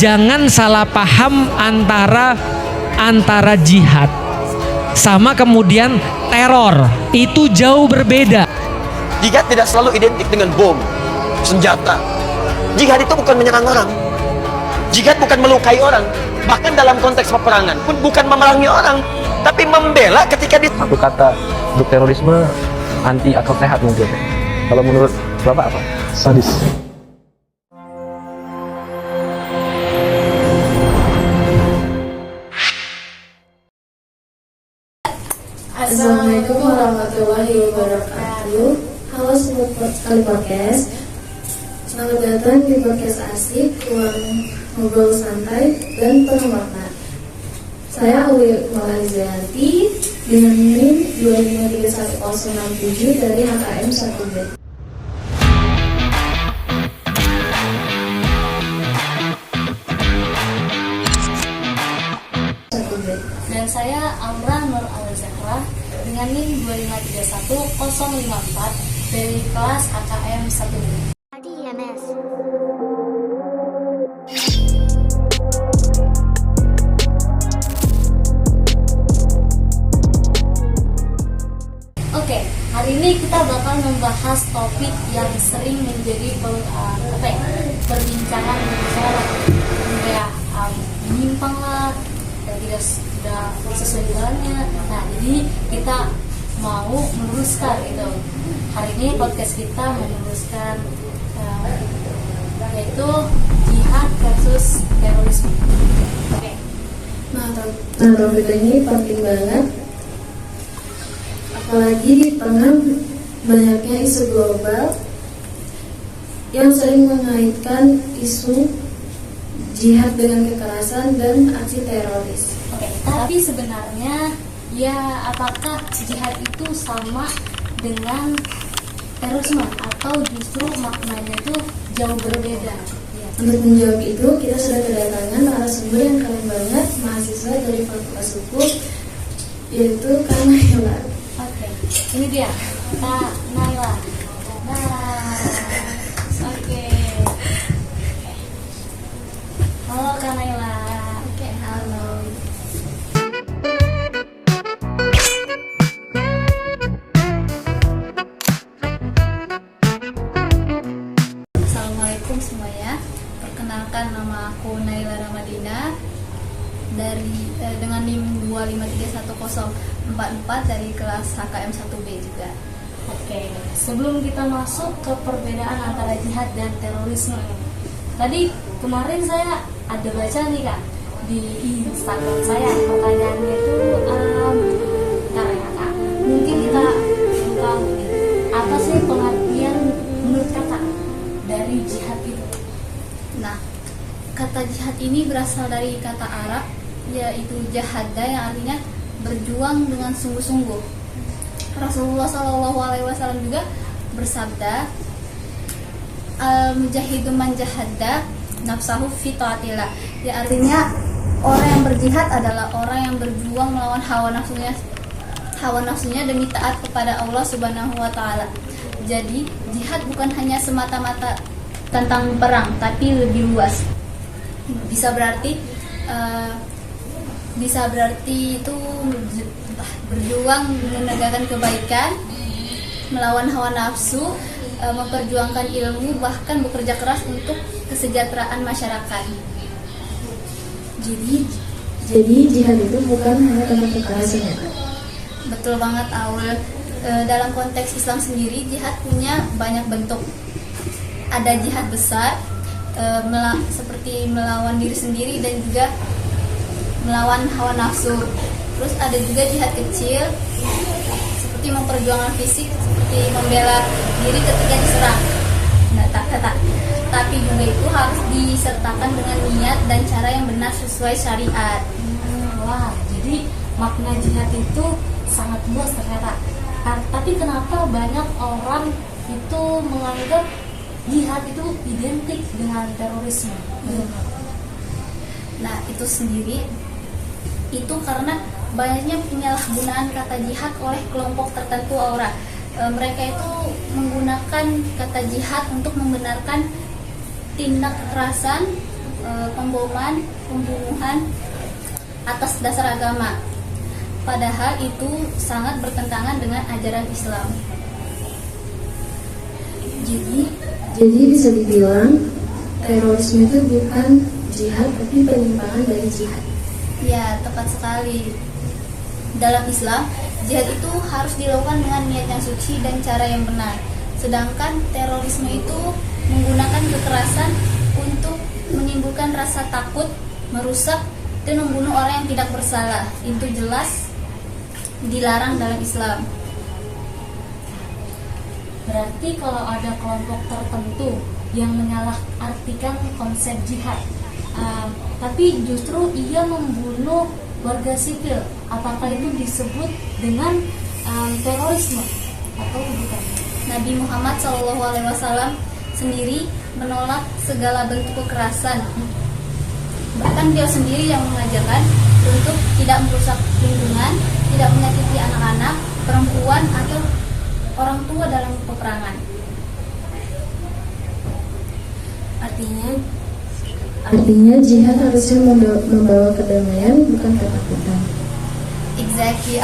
jangan salah paham antara jihad sama kemudian teror. Itu jauh berbeda. Jihad tidak selalu identik dengan bom, senjata. Jihad itu bukan menyerang orang. Jihad bukan melukai orang. Bahkan dalam konteks peperangan pun bukan memerangi orang, tapi membela ketika Satu kata untuk terorisme, anti akal sehat mungkin. Kalau menurut Bapak apa? Sadis. Assalamualaikum warahmatullahi wabarakatuh. Halo sobat sekali podcast. Selamat datang di podcast asik, ruang ngobrol santai dan penuh makna. Saya Awi Malazanti dengan NIM 2531067 dari HKM 1B. Dan saya Amra Nur Al-Zahra dengan NIM 2531054 dari kelas HKM 1B. Oke, hari ini kita bakal membahas topik yang sering menjadi perbincangan di masyarakat, kayak menyimpang lah, dan tidak sesuai jalannya. Nah, jadi kita mau meluruskan itu. Hari ini podcast kita meluruskan yaitu jihad versus terorisme. Oke. Nah, topik ini penting banget, apalagi di tengah banyaknya isu global yang sering mengaitkan isu jihad dengan kekerasan dan aksi teroris. Oke, tapi sebenarnya ya apakah jihad itu sama dengan terorisme atau justru maknanya itu jauh berbeda? Ya. Untuk menjawab itu, kita sudah kedatangan narasumber yang keren banget, mahasiswa dari Fakultas Hukum, yaitu Kak Naila. Oke, ini dia Kak Naila. Nah, oke. Halo Kak Naila. Oke, halo. Assalamualaikum semuanya. Perkenalkan, nama aku Naila Ramadina dengan NIM 2531044 dari kelas HKM 1B juga. Oke, sebelum kita masuk ke perbedaan antara jihad dan terorisme, tadi kemarin saya ada baca nih Kak di Instagram saya, pertanyaannya itu Kak, mungkin kita tahu nih, apa sih pengertian menurut Kakak dari jihad itu? Nah, kata jihad ini berasal dari kata Arab, yaitu jahada, yang artinya berjuang dengan sungguh-sungguh. Rasulullah SAW juga bersabda, al-mujahidu man jahada nafsahu fi taatillah. Ya, artinya orang yang berjihad adalah orang yang berjuang melawan hawa nafsunya demi taat kepada Allah Subhanahu wa taala. Jadi, jihad bukan hanya semata-mata tentang perang, tapi lebih luas. Bisa berarti itu berjuang menegakkan kebaikan, melawan hawa nafsu, memperjuangkan ilmu, bahkan bekerja keras untuk kesejahteraan masyarakat. Jadi jihad itu bukan hanya tentang kekerasan. Betul banget, Aul. Dalam konteks Islam sendiri, jihad punya banyak bentuk. Ada jihad besar, seperti melawan diri sendiri dan juga melawan hawa nafsu. Terus ada juga jihad kecil, seperti memperjuangkan fisik, seperti membela diri ketika diserang. Nah, tapi juga itu harus disertakan dengan niat dan cara yang benar sesuai syariat. Wah, jadi makna jihad itu sangat luas ternyata. Tapi kenapa banyak orang itu menganggap jihad itu identik dengan terorisme? Nah, itu sendiri itu karena banyaknya penyalahgunaan kata jihad oleh kelompok tertentu orang. Mereka itu menggunakan kata jihad untuk membenarkan tindak kekerasan pemboman, pembunuhan atas dasar agama. Padahal itu sangat bertentangan dengan ajaran Islam. Jadi bisa dibilang terorisme itu bukan jihad tapi penyimpangan dari jihad. Ya, tepat sekali. Dalam Islam, jihad itu harus dilakukan dengan niat yang suci dan cara yang benar. Sedangkan terorisme itu menggunakan kekerasan untuk menimbulkan rasa takut, merusak, dan membunuh orang yang tidak bersalah. Itu jelas dilarang dalam Islam. Berarti kalau ada kelompok tertentu yang menyalahartikan konsep jihad, tapi justru ia membunuh warga sipil, apakah itu disebut dengan terorisme atau bukan? Nabi Muhammad SAW sendiri menolak segala bentuk kekerasan. Bahkan dia sendiri yang mengajarkan untuk tidak merusak lingkungan, tidak menyakiti anak-anak, perempuan, atau orang tua dalam peperangan. Artinya jihad harusnya membawa kedamaian, bukan ketakutan. Exactly,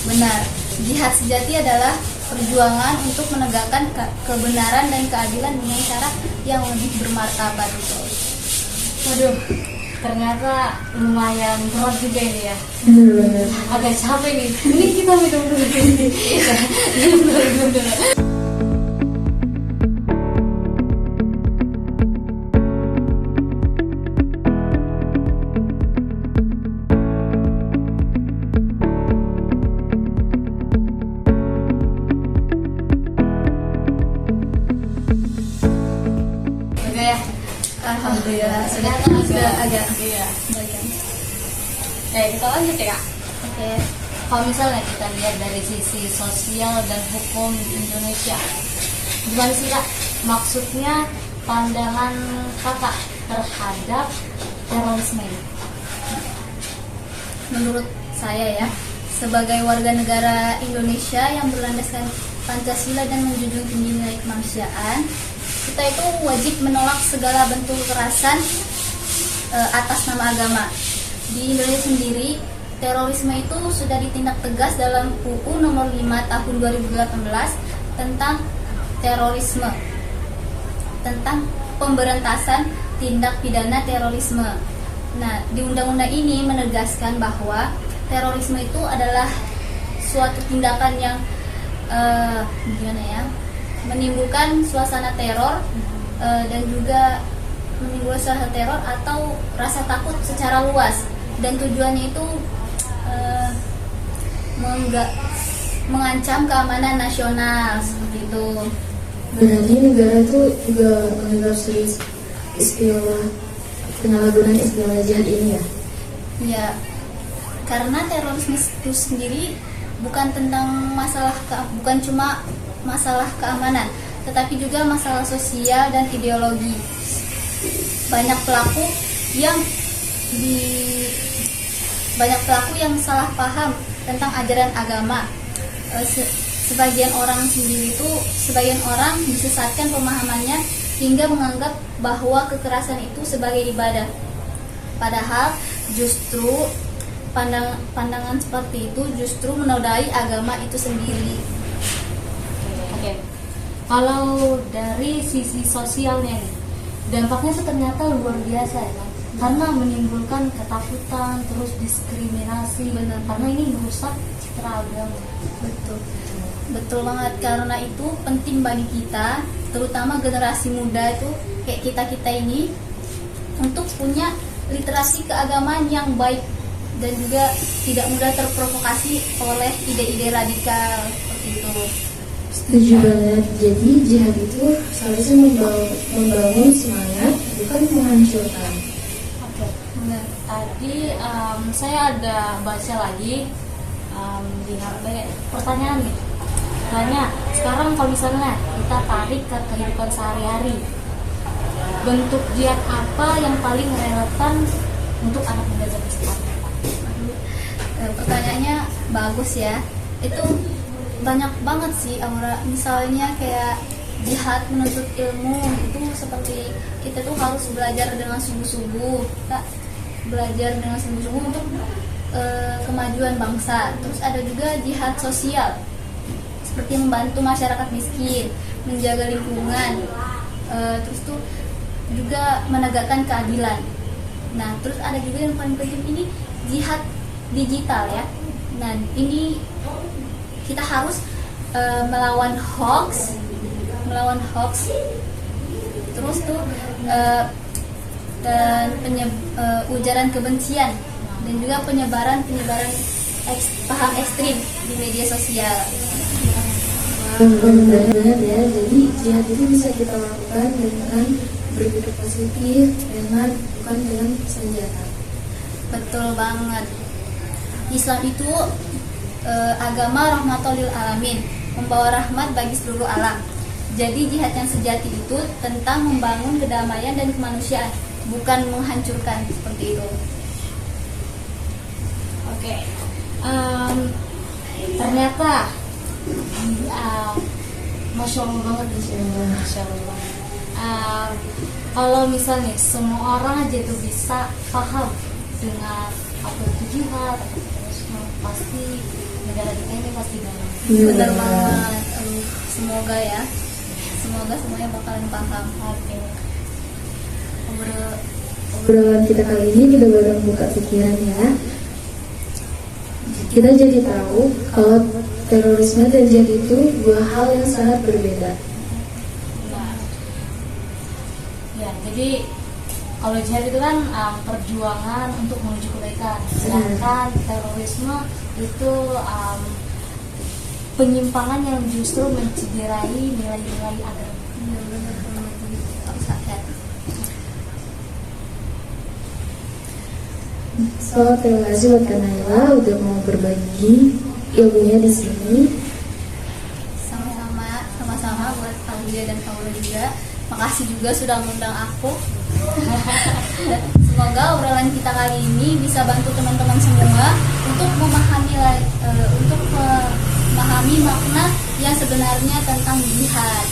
benar. Jihad sejati adalah perjuangan untuk menegakkan kebenaran dan keadilan dengan cara yang lebih bermartabat. Waduh, ternyata lumayan berat juga ini ya. Benar-benar. Agak capek nih. Ini kita minum dulu. Minum dulu. Oke ya. Alhamdulillah, sudah agak Iya. bagian. Kita lanjut ya Kak. Oke. Kalau misalnya kita lihat dari sisi sosial dan hukum di Indonesia, gimana sih Kak? Maksudnya pandangan Kakak terhadap terorisme ini? Menurut saya ya, sebagai warga negara Indonesia yang berlandaskan Pancasila dan menjunjung tinggi nilai kemanusiaan, kita itu wajib menolak segala bentuk kekerasan atas nama agama. Di Indonesia sendiri, terorisme itu sudah ditindak tegas dalam UU nomor 5 tahun 2018 tentang terorisme, tentang pemberantasan tindak pidana terorisme. Nah, di undang-undang ini menegaskan bahwa terorisme itu adalah suatu tindakan yang menimbulkan suasana teror dan juga menimbulkan suasana teror atau rasa takut secara luas, dan tujuannya itu mengancam keamanan nasional seperti itu. Berarti negara itu juga mengadopsi istilah penyalahgunaan istilah jihad ini ya? Ya, karena terorisme itu sendiri bukan cuma masalah keamanan, tetapi juga masalah sosial dan ideologi. Banyak pelaku yang salah paham tentang ajaran agama. Sebagian orang disesatkan pemahamannya hingga menganggap bahwa kekerasan itu sebagai ibadah. Padahal justru pandangan seperti itu justru menodai agama itu sendiri. Oke. Kalau dari sisi sosialnya nih, dampaknya ternyata luar biasa ya kan? Karena menimbulkan ketakutan, terus diskriminasi, karena ini merusak citra agama. Betul banget, karena itu penting bagi kita, terutama generasi muda itu kayak kita ini, untuk punya literasi keagamaan yang baik dan juga tidak mudah terprovokasi oleh ide-ide radikal seperti itu. Setuju banget. Jadi jihad itu seharusnya membangun semangat, bukan menghancurkan. Oke. Nah, tadi saya ada baca lagi di HP pertanyaan nih. Tanya, sekarang kalau misalnya kita tarik ke kehidupan sehari-hari, bentuk jihad apa yang paling relevan untuk anak muda zaman sekarang? Pertanyaannya bagus ya. Itu banyak banget sih, Aura. Misalnya kayak jihad menuntut ilmu itu seperti kita tuh harus belajar dengan sungguh-sungguh, kita belajar dengan sungguh-sungguh untuk kemajuan bangsa. Terus ada juga jihad sosial seperti membantu masyarakat miskin, menjaga lingkungan, terus tuh juga menegakkan keadilan. Nah, terus ada juga yang paling penting ini jihad digital ya. Nah, ini kita harus melawan hoax, terus tuh dan ujaran kebencian dan juga penyebaran paham ekstrim di media sosial. Benar ya, jadi jihad itu bisa kita lakukan dengan berpikir positif, bukan dengan senjata. Betul banget. Islam itu agama rahmatul lil alamin, membawa rahmat bagi seluruh alam. Jadi jihad yang sejati itu tentang membangun kedamaian dan kemanusiaan, bukan menghancurkan, seperti itu. Oke. Ternyata Masya Allah banget di sini. Masya Allah. Kalau misalnya semua orang aja itu bisa paham dengan apa itu jihad, pasti negara kita ini pasti damai. Benar banget. Semoga ya. Semoga semuanya bakalan paham. Oke. Obrolan kita kali ini benar-benar membuka pikiran ya. Kita jadi tahu kalau terorisme dan jihad itu dua hal yang sangat berbeda. Nah, ya, jadi kalau jihad itu kan perjuangan untuk menuju kebaikan, sedangkan terorisme itu penyimpangan yang justru mencederai nilai-nilai agama. Benar-benar harus hati-hati. So, terima kasih buat Kak Naila udah mau berbagi ilmunya di sini. Sama-sama buat Aulia dan Paula juga. Makasih juga sudah mengundang aku. Dan semoga obrolan kita kali ini bisa bantu teman-teman semua untuk memahami makna yang sebenarnya tentang jihad.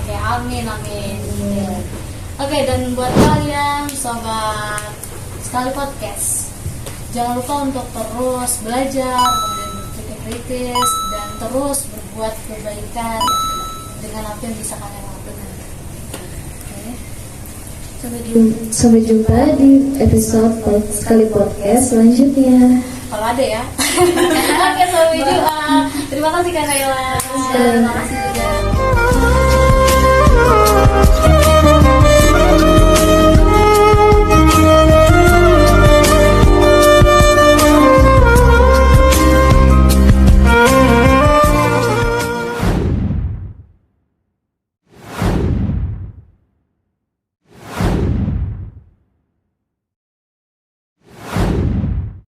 Oke, amin. Oke, dan buat kalian sobat Sekali Podcast, jangan lupa untuk terus belajar, kemudian berpikir kritis, dan terus berbuat kebaikan dengan apa yang bisa kalian lakukan. Oke. Sampai jumpa di episode Sekali Podcast selanjutnya. Kalau ada ya. Oke, sampai jumpa. Terima kasih Kak Naila. Terima kasih juga.